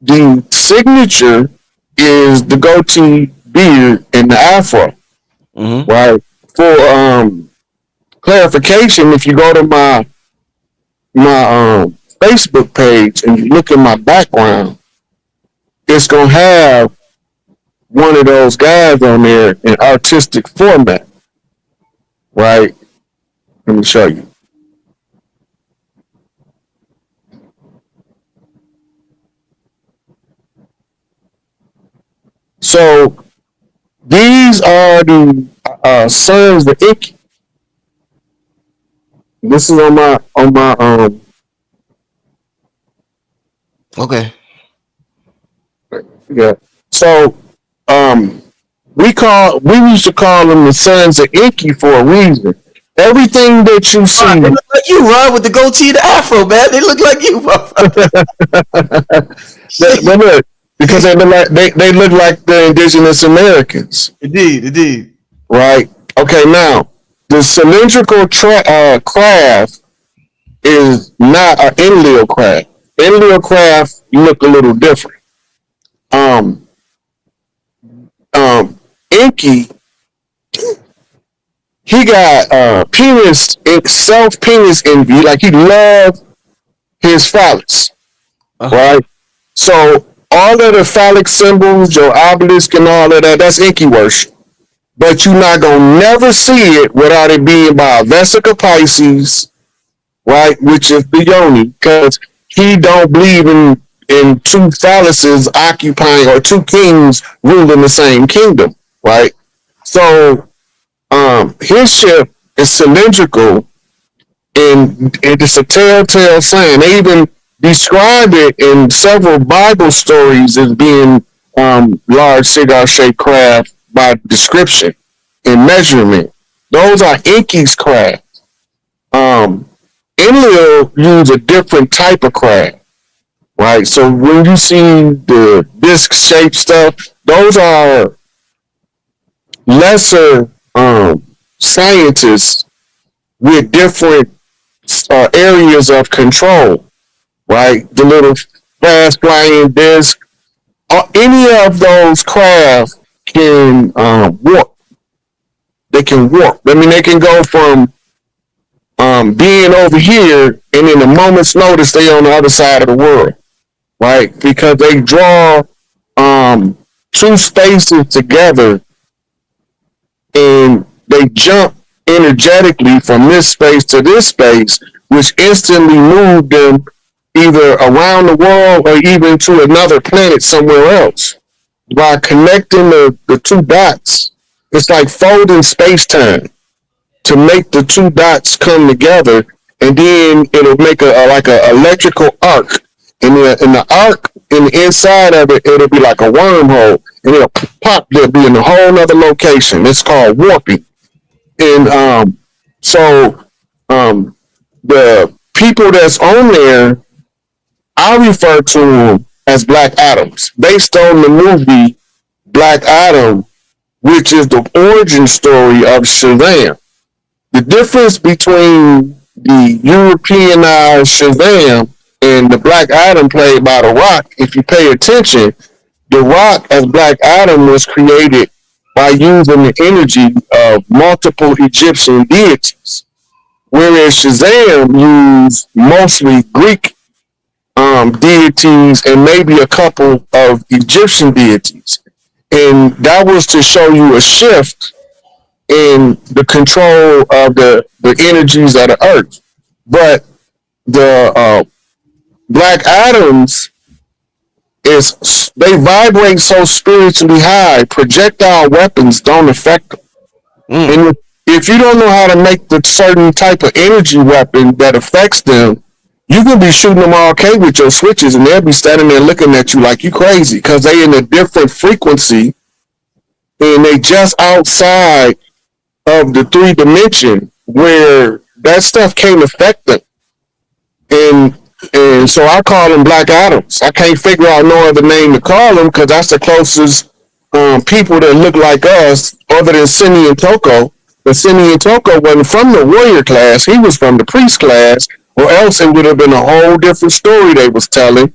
the signature is the goatee, beard, and the afro. Mm-hmm. Right. For clarification, if you go to my Facebook page and you look at my background, it's gonna have one of those guys on there in artistic format. Right. Let me show you. So these are the sons of Ikki. This is on my. Okay. Yeah. So um we used to call them the sons of Ikki for a reason. Everything that you They see. look like you, Ron, with the goatee and the afro, man. They look like you, They look because they look like the indigenous Americans, Indeed, indeed. right? Okay, now the cylindrical craft is not an inleo craft. Inleo craft look a little different. Um, Inky, he got penis self penis envy, like he loved his phallus, Uh-huh. right? So all of the phallic symbols, your obelisk and all of that, that's Inky worship. But you're not gonna never see it without it being by a Vesica Pisces, right? Which is the Yoni, because he don't believe in two phalluses occupying or two kings ruling the same kingdom, right? So his ship is cylindrical and it's a telltale sign. They even describe it in several Bible stories as being large cigar shaped craft by description and measurement. Those are Inky's craft. Um, Enlil use a different type of craft, right? So when you see the disc shaped stuff, those are lesser scientists with different areas of control, right? The little fast flying disc, any of those craft can warp. They can warp. I mean, they can go from being over here, and in a moment's notice, they on the other side of the world, right? Because they draw two spaces together, and they jump energetically from this space to this space, which instantly moved them either around the world or even to another planet somewhere else. By connecting the two dots, it's like folding space time to make the two dots come together, and then it'll make a like a electrical arc. In the arc in the inside of it, it'll be like a wormhole, and it'll pop. They'll be in a whole nother location. It's called warping. And so the people that's on there, I refer to them as Black Adams, based on the movie Black Adam, which is the origin story of Shazam. The difference between the Europeanized Shazam and the Black Adam played by The Rock, if you pay attention, The Rock as Black Adam was created by using the energy of multiple Egyptian deities, whereas Shazam used mostly Greek deities and maybe a couple of Egyptian deities. And that was to show you a shift in the control of the energies of the earth. But the Black Adams is they vibrate so spiritually high, projectile weapons don't affect them. Mm. And if you don't know how to make the certain type of energy weapon that affects them, you can be shooting them all okay with your switches, and they'll be standing there looking at you like you crazy because they in a different frequency and they just outside of the three dimension where that stuff can't affect them. And and so I call them Black Adams. I can't figure out no other name to call them because that's the closest people that look like us, other than Sini and Toko. But Sini and Toko wasn't from the warrior class; he was from the priest class, or else it would have been a whole different story they was telling.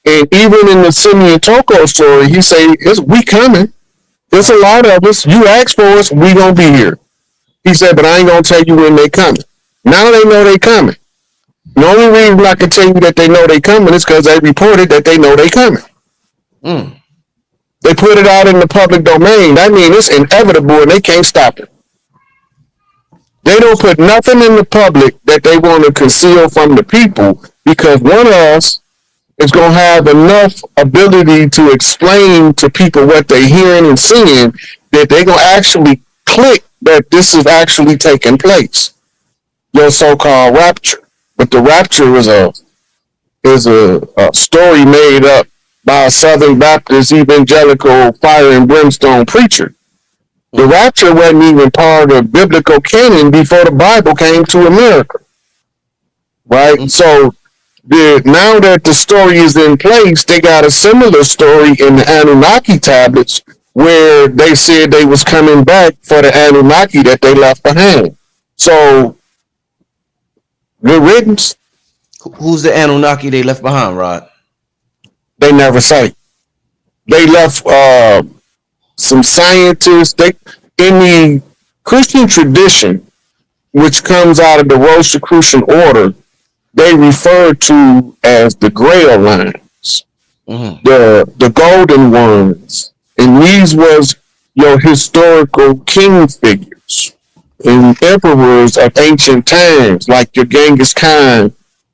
And even in the Simeon Toko story, he say, we coming. There's a lot of us. You ask for us, we gonna be here. He said, but I ain't gonna tell you when they coming. Now they know they coming. The only reason I can tell you that they know they coming is because they reported that they know they coming. Mm. They put it out in the public domain. That means it's inevitable and they can't stop it. They don't put nothing in the public that they want to conceal from the people because one of us is going to have enough ability to explain to people what they're hearing and seeing that they're going to actually click that this is actually taking place. Your so-called rapture. But the rapture is a story made up by a Southern Baptist evangelical fire and brimstone preacher. The rapture wasn't even part of biblical canon before the Bible came to America. Right? So now that the story is in place, they got a similar story in the Anunnaki tablets where they said they was coming back for the Anunnaki that they left behind. So, good riddance. Who's the Anunnaki they left behind, Rod? They never say. They left some scientists. In the Christian tradition, which comes out of the Rosicrucian order, they refer to as the Grail lines, the golden ones, and these was your historical king figures and emperors of ancient times, like your Genghis Khan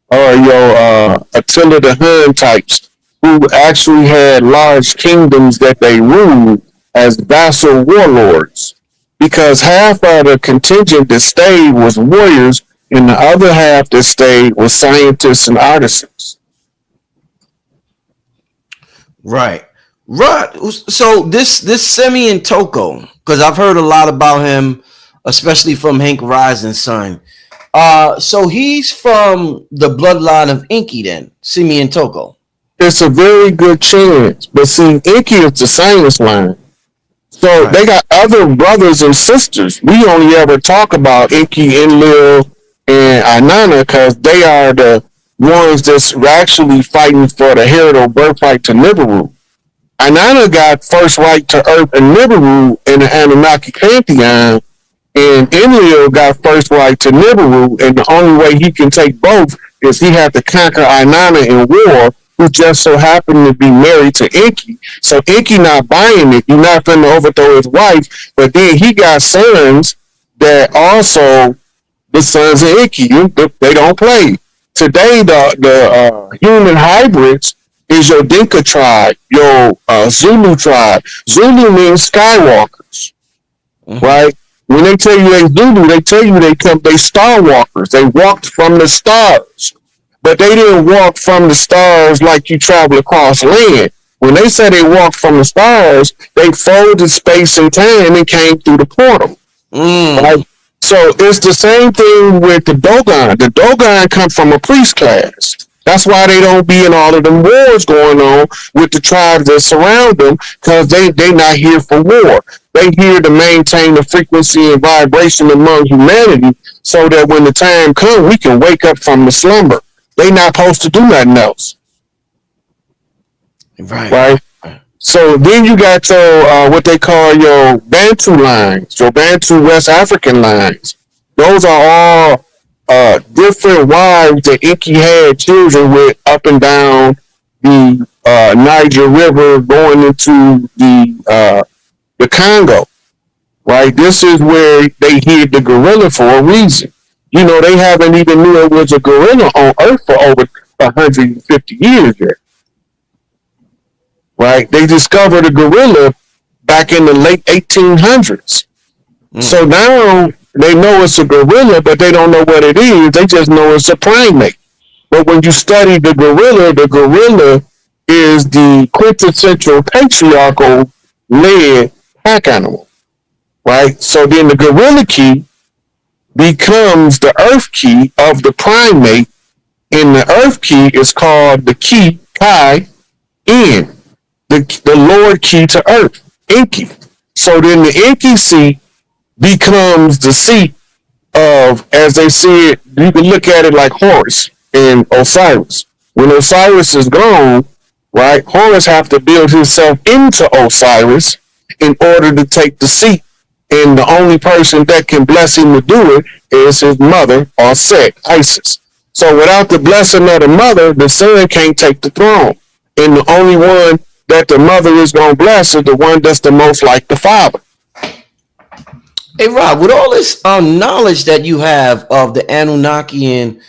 or your Attila the Hun types, who actually had large kingdoms that they ruled as vassal warlords, because half of the contingent that stayed was warriors and the other half that stayed was scientists and artisans. Right. So this Simeon Toko, because I've heard a lot about him, especially from Hank Rising's son. So he's from the bloodline of Enki then, Simeon Toko. It's a very good chance. But see, Enki is the science line. So they got other brothers and sisters. We only ever talk about Enki, Enlil, and Inanna because they are the ones that's actually fighting for the heritable birthright to Nibiru. Inanna got first right to Earth and Nibiru in the Anunnaki pantheon, and Enlil got first right to Nibiru, and the only way he can take both is he had to conquer Inanna in war, who just so happened to be married to Enki. So Enki not buying it. You're not going to overthrow his wife, but then he got sons that also the sons of Enki. They don't play. Today, the human hybrids is your Dinka tribe, your Zulu tribe. Zulu means skywalkers, right? When they tell you they Zulu, they tell you they star walkers. They walked from the stars. But they didn't walk from the stars like you travel across land. When they say they walked from the stars, they folded space and time and came through the portal. Right? So it's the same thing with the Dogon. The Dogon come from a priest class. That's why they don't be in all of them wars going on with the tribes that surround them, because they not here for war. They here to maintain the frequency and vibration among humanity so that when the time comes, we can wake up from the slumber. They not supposed to do nothing else. Right? So then you got your, what they call your Bantu lines, your Bantu West African lines. Those are all different wives that Enki had children with up and down the Niger River going into the Congo. Right? This is where they hid the gorilla for a reason. You know, they haven't even knew it was a gorilla on Earth for over 150 years yet. Right? They discovered a gorilla back in the late 1800s. So now they know it's a gorilla, but they don't know what it is. They just know it's a primate. But when you study the gorilla is the quintessential patriarchal led pack animal. Right? So then the gorilla key becomes the earth key of the primate, and the earth key is called the key Kai in the Lord key to earth, Enki. So then the Enki seat becomes the seat of, as they see it, you can look at it like Horus and Osiris. When Osiris is gone, right? Horus have to build himself into Osiris in order to take the seat. And the only person that can bless him to do it is his mother, or Set, Isis. So without the blessing of the mother, the son can't take the throne. And the only one that the mother is going to bless is the one that's the most like the father. Hey Rob, with all this knowledge that you have of the Anunnaki and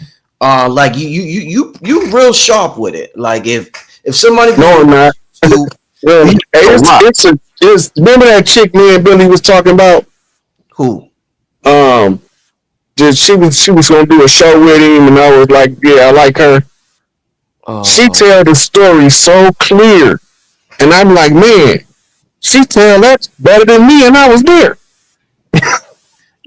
like you real sharp with it. Like if somebody No, I'm not. to Well, it's remember that chick me and Billy was talking about? who? Um, she was gonna do a show with him, and I was like, yeah, I like her. She Uh, tell the story so clear, and I'm like, man, she tell that better than me, and I was there.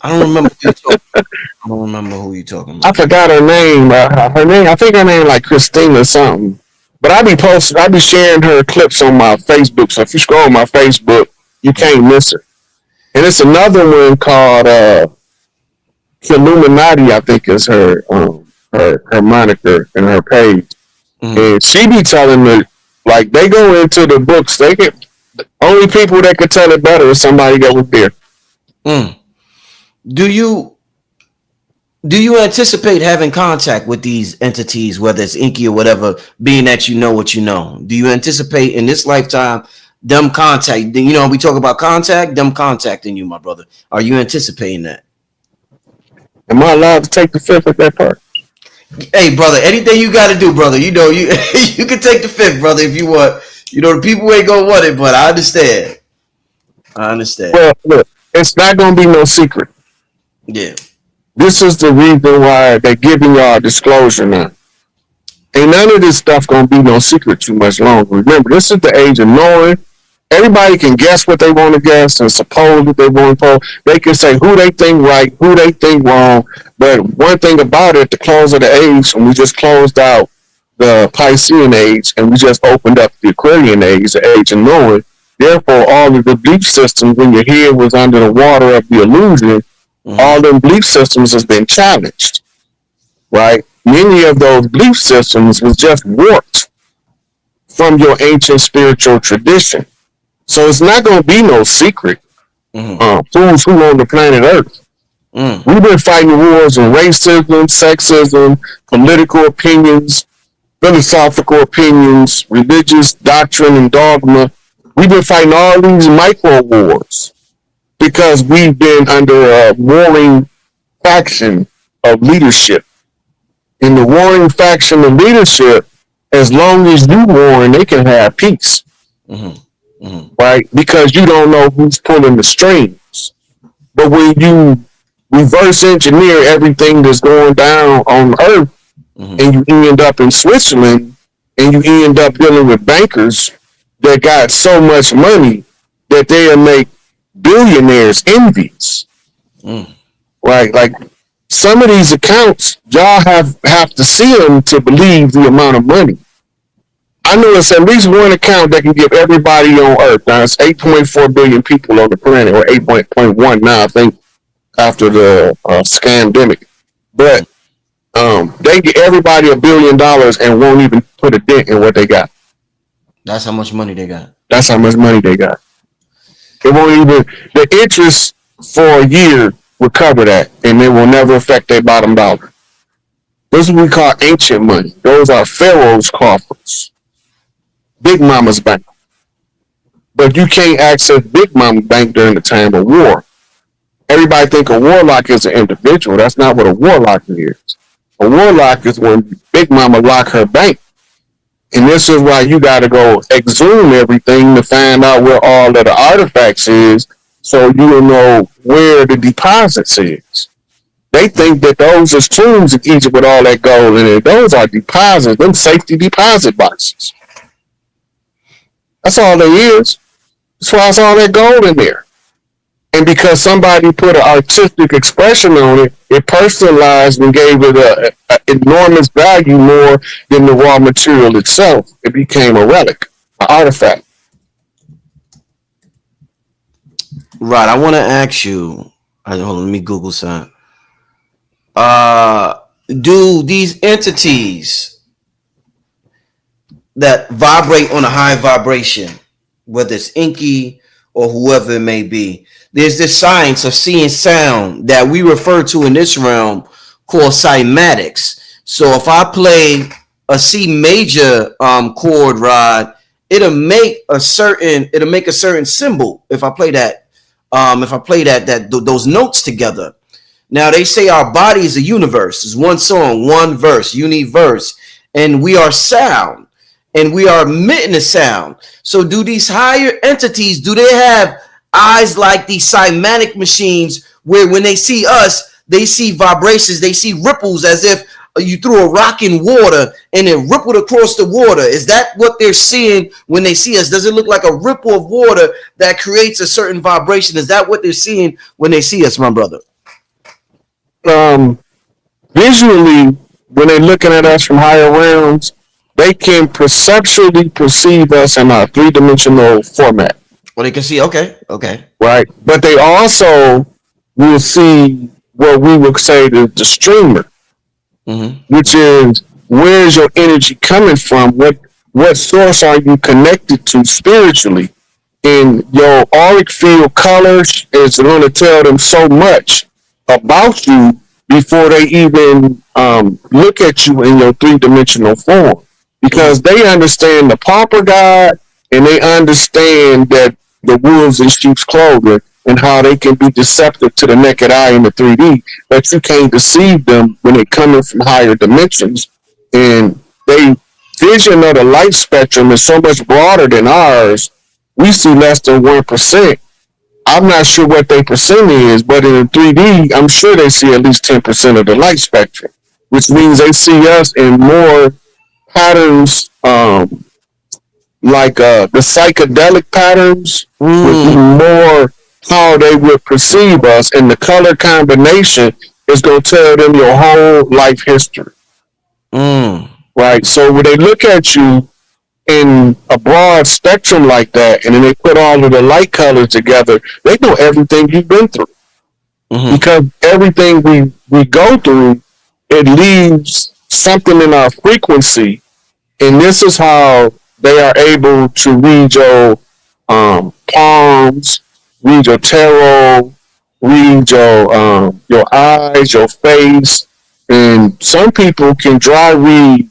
I don't remember who you talking. I don't remember who you talking I about. forgot her name. Her name, I think her name like Christina something. But I be sharing her clips on my Facebook. So if you scroll my Facebook, you can't miss her. And it's another one called Human-Anunnaki, I think is her moniker and her page. Mm, And she be telling me, like, they go into the books. They get only people that could tell it better is somebody that was there. mm. Do you anticipate having contact with these entities, whether it's Inky or whatever, being that you know what you know? Do you anticipate in this lifetime them contact? You know, we talk about contact, them contacting you, my brother. Are you anticipating that? Am I allowed to take the fifth at that part? Hey, brother, anything you got to do, brother. You know, you you can take the fifth, brother, if you want. You know, the people ain't gonna want it, but I understand. I understand. Well, look, it's not going to be no secret. Yeah. This is the reason why they're giving y'all disclosure now. Ain't none of this stuff gonna be no secret too much longer. Remember, this is the age of knowing. Everybody can guess what they want to guess and suppose what they want to suppose. They can say who they think right, who they think wrong. But one thing about it, the close of the age, when we just closed out the Piscean age and we just opened up the Aquarian age, the age of knowing. Therefore, all of the belief systems when your head was under the water of the illusion, all them belief systems has been challenged, right? Many of those belief systems was just warped from your ancient spiritual tradition. So it's not going to be no secret who's who on the planet Earth. We've been fighting wars on racism, sexism, political opinions, philosophical opinions, religious doctrine and dogma. We've been fighting all these micro wars because we've been under a warring faction of leadership. In the warring faction of leadership, as long as you warring, they can have peace, right? Because you don't know who's pulling the strings. But when you reverse engineer everything that's going down on Earth, and you end up in Switzerland, and you end up dealing with bankers that got so much money that they'll make billionaires envious, right? Like some of these accounts, y'all have to see them to believe the amount of money. I know it's at least one account that can give everybody on Earth. Now it's 8.4 billion people on the planet, or 8.1 now, I think, after the scandemic. But they get everybody $1 billion and won't even put a dent in what they got. That's how much money they got. That's how much money they got. It won't even the interest for a year will cover that, and it will never affect their bottom dollar. This is what we call ancient money. Those are Pharaoh's coffers, Big Mama's bank. But you can't access Big Mama's bank during the time of war. Everybody think a warlock is an individual. That's not what a warlock is. A warlock is when Big Mama lock her bank. And this is why you got to go exhume everything to find out where all of the artifacts is, so you will know where the deposits is. They think that those are tombs in Egypt with all that gold in it. Those are deposits, them safety deposit boxes. That's all they is. That's why it's all that gold in there. And because somebody put an artistic expression on it, it personalized and gave it an enormous value more than the raw material itself. It became a relic, an artifact. Right. I want to ask you. Hold on, let me Google something. Do these entities that vibrate on a high vibration, whether it's Inky or whoever it may be. There's this science of seeing sound that we refer to in this realm called cymatics. So if I play a C major chord, Rod, it'll make a certain symbol if I play that those notes together. Now they say our body is a universe. It's one song, one verse, universe, and we are sound, and we are emitting a sound. So do these higher entities, do they have eyes like these cymatic machines where when they see us, they see vibrations, they see ripples as if you threw a rock in water and it rippled across the water? Is that what they're seeing when they see us? Does it look like a ripple of water that creates a certain vibration? Is that what they're seeing when they see us, my brother? Visually, when they're looking at us from higher realms, they can perceptually perceive us in a three-dimensional format. Well, they can see. Okay. Right? But they also will see what we would say the streamer, which is where's your energy coming from? What source are you connected to spiritually? And your auric field colors is going to tell them so much about you before they even look at you in your three-dimensional form, because they understand the pauper god and they understand that the wolves in sheep's clothing and how they can be deceptive to the naked eye in the 3D, but you can't deceive them when they're coming from higher dimensions. And they vision of the light spectrum is so much broader than ours. We see less than 1%. I'm not sure what their percent is, but in 3D, I'm sure they see at least 10% of the light spectrum, which means they see us in more patterns, like the psychedelic patterns would be more how they would perceive us, and the color combination is going to tell them your whole life history. Right? So when they look at you in a broad spectrum like that, and then they put all of the light colors together, they know everything you've been through. Because everything we go through, it leaves something in our frequency, and this is how they are able to read your palms, read your tarot, read your eyes, your face, and some people can dry read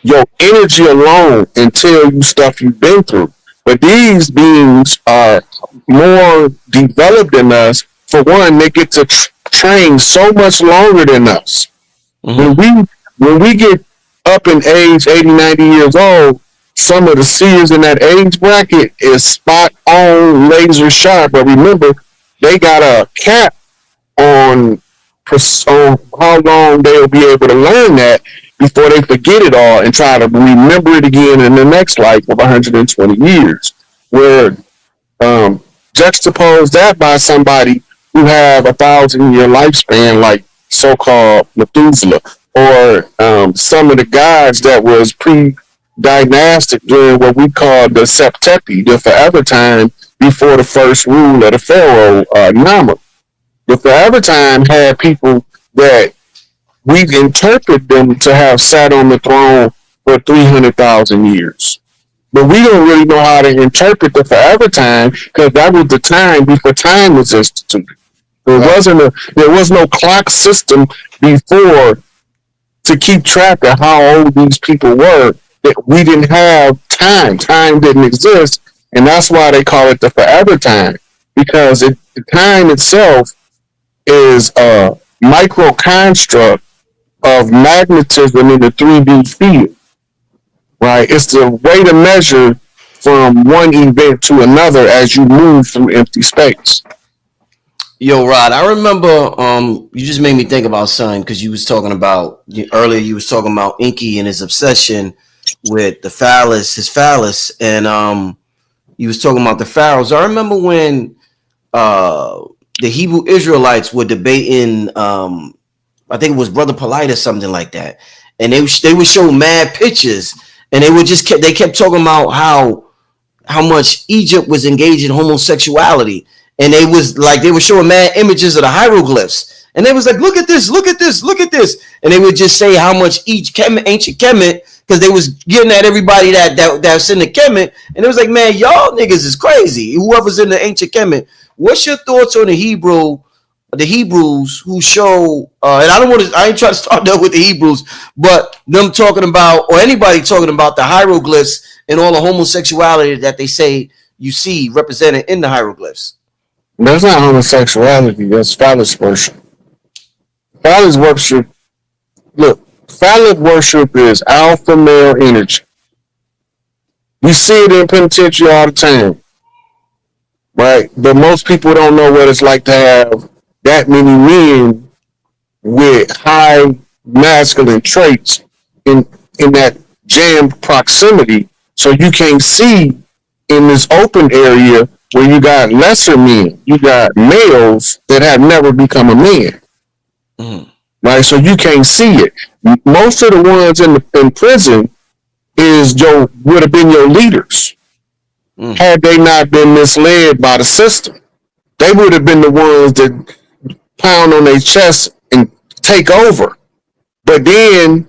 your energy alone and tell you stuff you've been through. But these beings are more developed than us. For one, they get to train so much longer than us. When we get up in age, 80, 90 years old, some of the seers in that age bracket is spot on, laser sharp. But remember, they got a cap on how long they'll be able to learn that before they forget it all and try to remember it again in the next life of 120 years. Where juxtapose that by somebody who have 1,000-year lifespan, like so-called Methuselah, or some of the gods that was pre-dynastic during what we call the Septepi, the forever time before the first rule of the pharaoh Nama. The forever time had people that we interpret them to have sat on the throne for 300,000 years. But we don't really know how to interpret the forever time, because that was the time before time was instituted. There was no clock system before to keep track of how old these people were. That we didn't have time. Time didn't exist, and that's why they call it the forever time, because the time itself is a micro construct of magnetism in the 3D field. Right? It's the way to measure from one event to another as you move through empty space. Yo, Rod, I remember you just made me think about something, because you was talking about earlier. You was talking about Inky and his obsession with the phallus, his phallus, and you was talking about the pharaohs. I remember when the Hebrew Israelites were debating. I think it was Brother Polite or something like that, and they would show mad pictures, and they kept talking about how much Egypt was engaged in homosexuality. And they were showing mad images of the hieroglyphs. And they was like, look at this, look at this, look at this. And they would just say how much each ancient Kemet because they was getting at everybody that's in the Kemet, and it was like, man, y'all niggas is crazy. Whoever's in the ancient Kemet, what's your thoughts on the Hebrews who show? And I ain't trying to start that with the Hebrews, but them talking about, or anybody talking about the hieroglyphs and all the homosexuality that they say you see represented in the hieroglyphs. That's not homosexuality. That's phallus worship. Phallus worship. Look, phallic worship is alpha male energy. We see it in penitentiary all the time, right? But most people don't know what it's like to have that many men with high masculine traits in that jammed proximity. So you can't see in this open area where you got lesser men. You got males that have never become a man. Mm. Right? So you can't see it. Most of the ones in prison would have been your leaders. Mm. Had they not been misled by the system. They would have been the ones that pound on their chest and take over. But then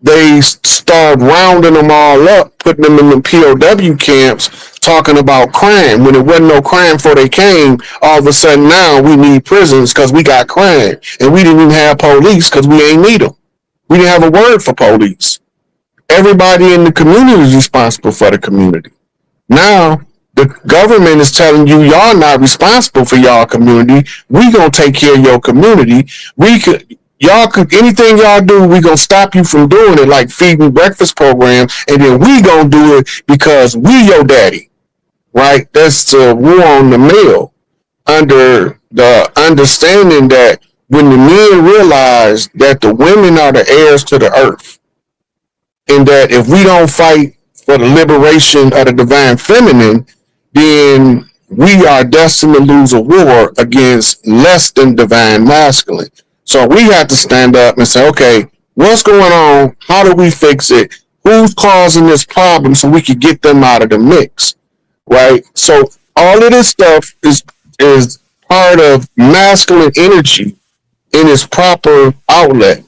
they start rounding them all up, putting them in the POW camps, talking about crime. When it wasn't no crime before they came, all of a sudden now we need prisons because we got crime. And we didn't even have police because we ain't need them. We didn't have a word for police. Everybody in the community is responsible for the community. Now, the government is telling you, y'all not responsible for y'all community. We gonna take care of your community. Anything y'all do, we gonna stop you from doing it, like feeding breakfast program, and then we gonna do it because we your daddy, right? That's a war on the male, under the understanding that when the men realize that the women are the heirs to the earth, and that if we don't fight for the liberation of the divine feminine, then we are destined to lose a war against less than divine masculine. So we have to stand up and say, okay, what's going on? How do we fix it? Who's causing this problem so we can get them out of the mix, right? So all of this stuff is part of masculine energy in its proper outlet.